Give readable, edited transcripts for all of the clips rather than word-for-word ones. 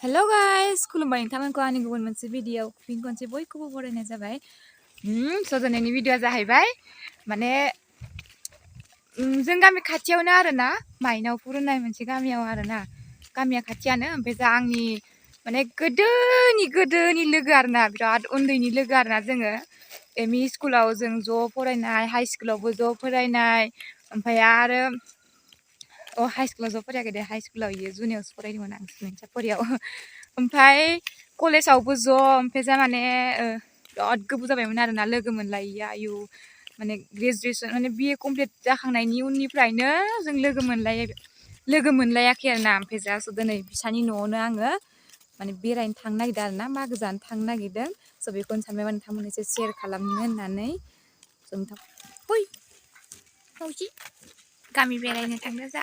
hello guys खुलुमबाय नोंथांमोनखौ आंनि गुबुन मोनसे भिडिअ फिन खनसे बयखौबो बरायनाय जाबाय सजनायनि भिडिअ जाहैबाय माने जों गामि खाथियावनो आरोना माइनावपुर होननाय मोनसे गामियाव आरोना गामिया खाथियानो ओमफ्राय जा आंनि माने गोदोनि लोगो आरोना बिराद उन्दैनि लोगो आरोना जोङो एमइ स्कुलाव जों ज' फरायनाय हाइ स्कुलावबो ज' फरायनाय ओमफ्राय आरो हाई स्कुलाव ज' फरायाखै दे हाई स्कुलाव इयो जुनियावसो फरायदोंमोन आं सिमेन्ट ओमफ्राय कलेजावबो ज' ओमफ्राय जा माने बिराद गोबाव जाबायमोन आरोना लोगो मोनलायिया आयु माने ग्रेजुवेसन माने बिए कमप्लिट जाखांनायनि उननिफ्रायनो जों लोगो मोनलायाखै आरोना ओमफ्राय जा दिनै बिसानि न'आवनो आङो माने बेरायनो थांनो नागिरदों आरोना मागो जानो थांनो नागिरदों स' बेखौनो सानबाय माने नोंथांमोन एसे शेयार खालामनो होननानै स' नोंथां फै मावजि गामि बेरायनो थांनो जा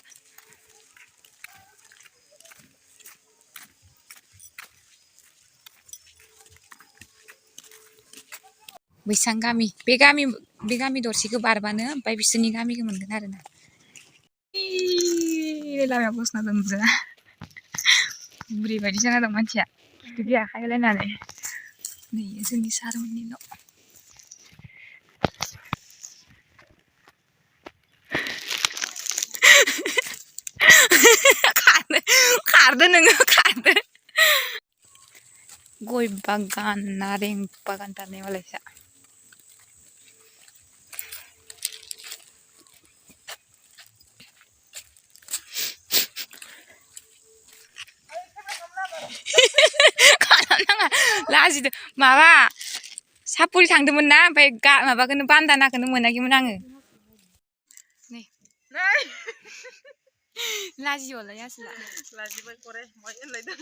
बैसां गामि बे गामि दरसेखौ बारबानो ओमफ्राय बिसोरनि गामिखौ मोनगोन आरोना लामायाव बसना दं जोंहा बुरै बायदि जाना दं मानसिया बिदि आखाइ होलायनानै नै जोंनि सारमोननि न' खारदो नोङो खारदो गय बागान नारें बागान थानाय मालायसा लाजिदो माबा सापुरि थांदोंमोन ना ओमफ्राय माबाखौनो बान्दानाखौनो मोनाखैमोन आङो नै लाजियोलाय आसोला लाजिबाय करे मा होनलायदों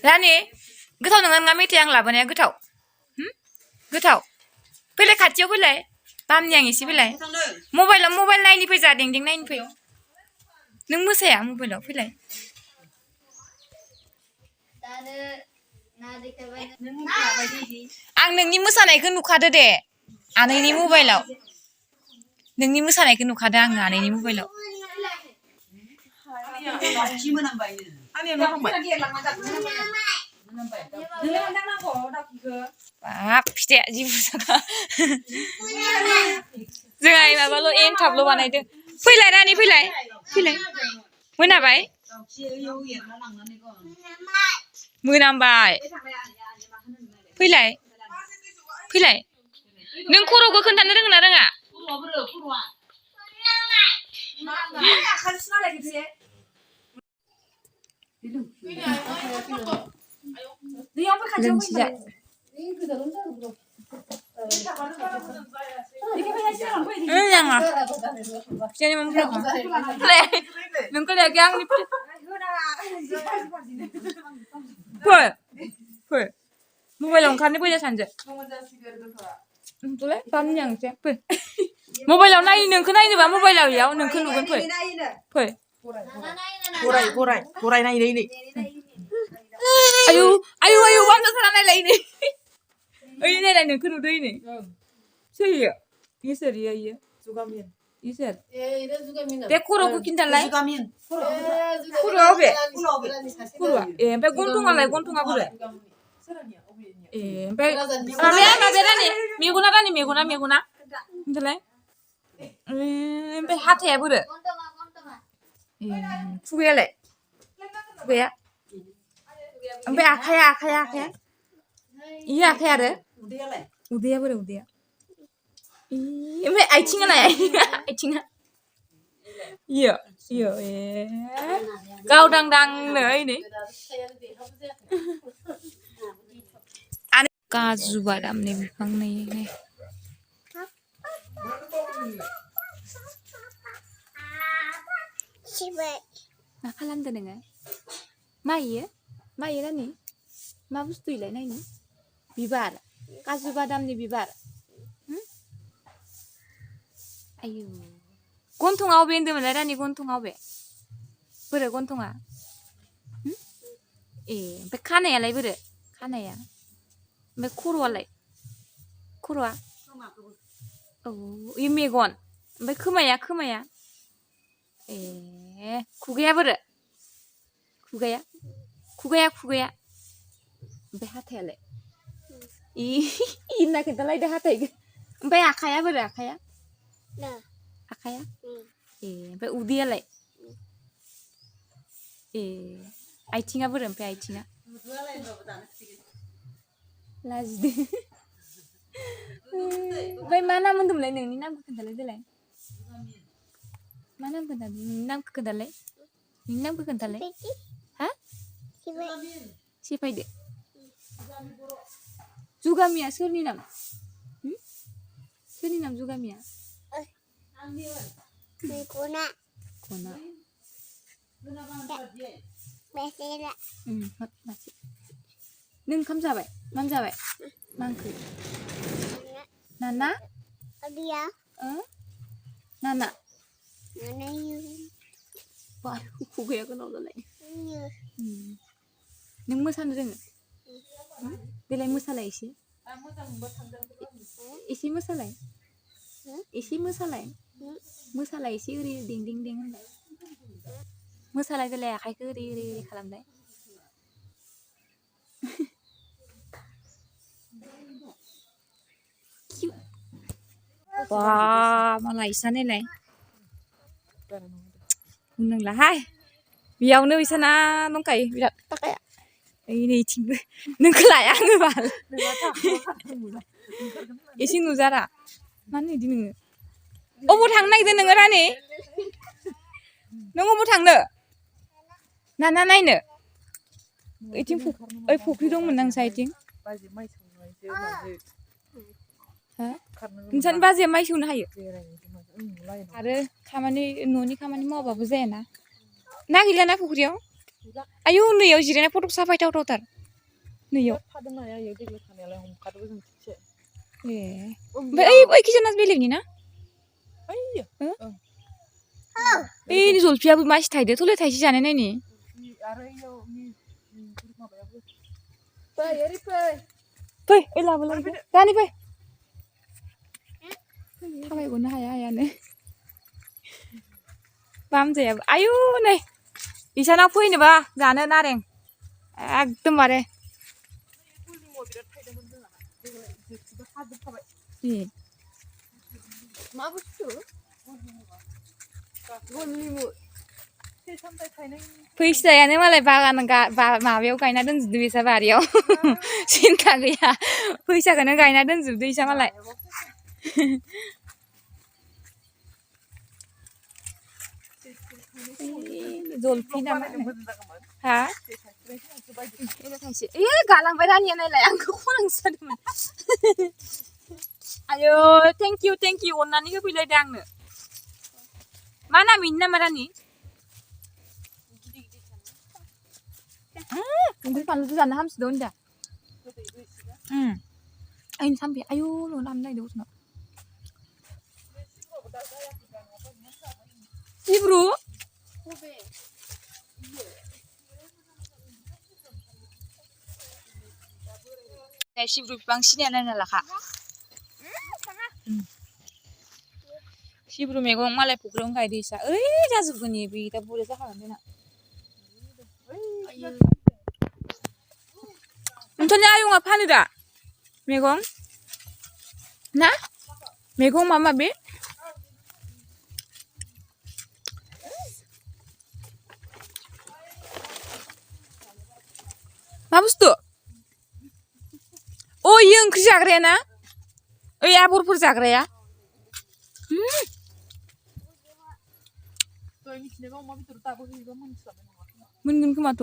रानि गोथाव नङा नङा मेथाइ आं लाबोनाया गोथाव गोथाव फैलाय खाथियाव फैलाय बामनि आं एसे फैलाय मबाइल नायनि फै जा देंदें नायनि फै नों मोसाया मबाइलाव फैलाय आं नोंनि मोसानायखौ नुखादो दे आनैनि मबाइलाव नोंनि मोसानायखौ नुखादो आङो आनैनि मबाइलाव बाब फिथाइया जि बुरजाखा जोंहा माबाल' एनथाबल' बानायदों फैलाय रानि फैलाय मोनाबाय मोनामबाय फैलाय नों खर'खौ खोन्थानो रोङो ना रोङा नोंखौ लायाखै आंनि फै मबाइलाव ओंखारनो फैजा सानजो बामनि आं एसे फै मबाइलाव नायनो नोंखौ नायनोबा मबाइलाव इयाव नोंखौ नुगोन फै गराय नायनो आयु बामजाथारा नायलाय नै ओइ नायलाय नोंखौ नुदो नै सोर इसोर इयो इसोर बे खर'खौ खिन्थालाय खर'आ बे खर'आ ओमफ्राय गन्थङा बोरो ओमफ्राय माबाया रानि मेगना खिन्थालाय ओमफ्राय हाथाया बोरो खुगायालाय ओमफ्राय आखाया इयो आखाया आरो उदैया बोरो ओमफ्राय आथिङालाय इयो गावदांनो नै काजु बादामनि बिफां नै मा खालामदो नोङो मा इयो रानि मा बुस्थु इलाय नायनो बिबार काजु बादामनि बिबार आयु गन्थङाव बे होन्दोंमोनलाय रानि गन्थङाव बे बोरो गन्थङा ओमफ्राय खानायालाय बोरो खानाया ओमफ्राय खर'आ औ इयो मेगन ओमफ्राय खोमाया ए खुगाया बोरो खुगाया खुगाया खुगाया ओमफ्राय हाथायालाय इना खोन्थालायदो हाथायखो ओमफ्राय आखाया बोरो आखाया आखाया ए ओमफ्राय उदैयालाय ए आइथिङा बोरो ओमफ्राय आइथिङा लाजिदो ओमफ्राय मा नाम होनदोंमोनलाय नोंनि नामखौ खोन्थालाय देलाय मा नाम खोन्थादो नोंनि नामखौ खोन्थालाय नोंनि नामखौ खोन्थालाय हा सिफायदो जुगामिया सोरनि नाम सोरनि नाम जुगामिया Kuna खना Besera मासे नों ओंखाम जाबाय मा जाबाय मा ओंख्रि नाना Dia नाना Mana you बा खुगाया गोलाव जालाय You नों मोसानो रोङो देलाय मोसालाय एसे मोसालाय एसे मोसालाय मोसालाय एसे ओरै दें दें दें होनलाय मोसालाय देलाय आखाइखौ ओरै ओरै ओरै खालामलाय बा मालाय इसानायलाय बुंनांलाहाय बेयावनो इसाना दंखायो बिराद थाखाया ओइ नैथिंबो नोंखौ लाया आङो बाल एसे नुजारा मानो इदि नोङो अबाव थांनो नागिरदों नोङो रानि नों अबाव थांनो नाना नायनो ओइथिं ओइ फुख्रि दंमोन ना नोंसा इथिं नोंसानि बाजैया माइ सौनो हायो आरो खामानि न'नि खामानि मावाबाबो जायाना ना गैलाना फुख्रियाव आयौ नैयाव जिरायना फटक साफायथावथावथार नैयाव ए ओमफ्राय ओइ किसना बेलेगनि ना ओइ जलफियाबो मासि थायदो थले थाइसे जानाय नायनि फै ओइ लाबोलाय दानि फै थाबायगनो हाया हायानो बामजायाबो आयु नै इसानाव फैनोबा जानो नारें एकदमबारे मा बुस्थु फैसायानो मालाय बागान माबायाव गायना दोनजोबदो इसा बारियाव सिन्था गैया फैसाखौनो गायना दोनजोबदो इसा मालाय जलफि नामा हा ए गालांबाय रानिया नायलाय आंखौ खनसो जादोंमोन आयौ थेंक इउ अननानै होफैलायदो आंनो मा नाम इनि नामा रानि ओंख्रि फानलुजों जानो हामसिगौ होनदा आयु सामफे आयु न' नाम नायदो उसनाव सिब्रु सिब्रु बिफां सिनाया नायना लाखा सिब्रु मैगं मालाय फुख्रियावनो गायदो इसा ओइ जाजोबगोन बे दा बुरजा जाखागोन देना नोंथांनि आयंआ फानो दा मैगं ना मैगं माबा माबि मा बुस्थु अ इयो ओंख्रि जाग्राया ना ओइ आबरफोर जाग्राया मोनगोन खोमाथ'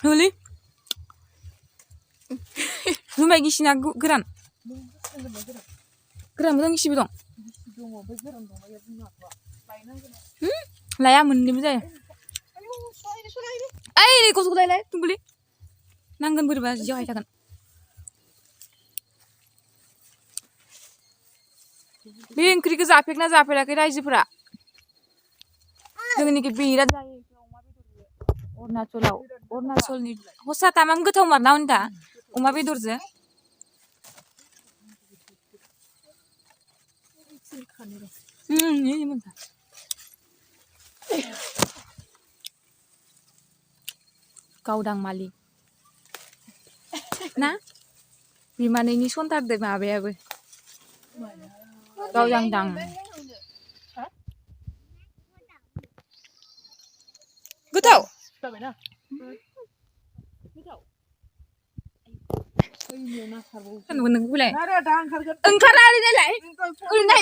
होलै जुमाय गिसिना गोरान गोरानबो दं गिसिबो दं लाया मोननैबो जायो ओइ नै गथ'खौ लायलाय थुंबुलि नांगोन बोरैबा जियावहाय थागोन बे ओंख्रिखौ जाफेरना जाफेराखै रायजोफोरा जोंनिखि बिराद जायो अरुणाचलनि हसा तामाम गोथाव मारना होनदा अमा बेदरजों นี่มันค่ะगावदां मालि ना बिमानैनि सनथारदो माबायाबो गावदां दां गोथाव जाबायना नोंखौलाय आरो दा ओंखारगोन ओंखारा ओरैनायलाय ओरैनाय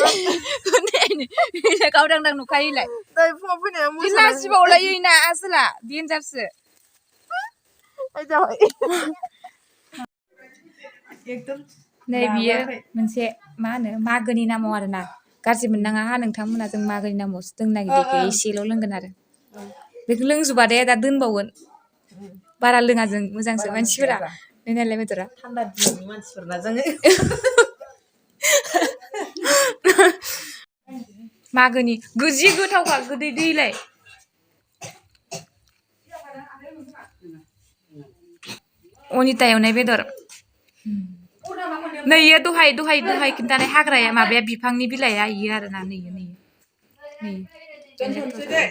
गावदांदां नुखायोलाय दै फुङाव फैनाया दिना सिबावलायोना आसोला देनजारसो जाबाय एकदम नै बियो मोनसे मा होनो मागोनि नामाव आरोना गाज्रि मोननाङा हा नोंथांमोना जों मागोनि नामावसो दोननो नागिरदों एसेल' लोंगोन आरो बेखौ लोंजोबादे दा दोनबावगोन बारा लोङा जों मोजांसो मानसिफोरा नोंनालाय बेदरा थान्दा दिननि मानसिफोरना जोङो मागोनि जि गोथावखा गोदै दैलाय अनिता एवनाय बेदर नै इयो दहाय खिन्थानाय हाग्राया माबाया बिफांनि बिलाइया इयो आरोना नै दोनथ'नोसै दे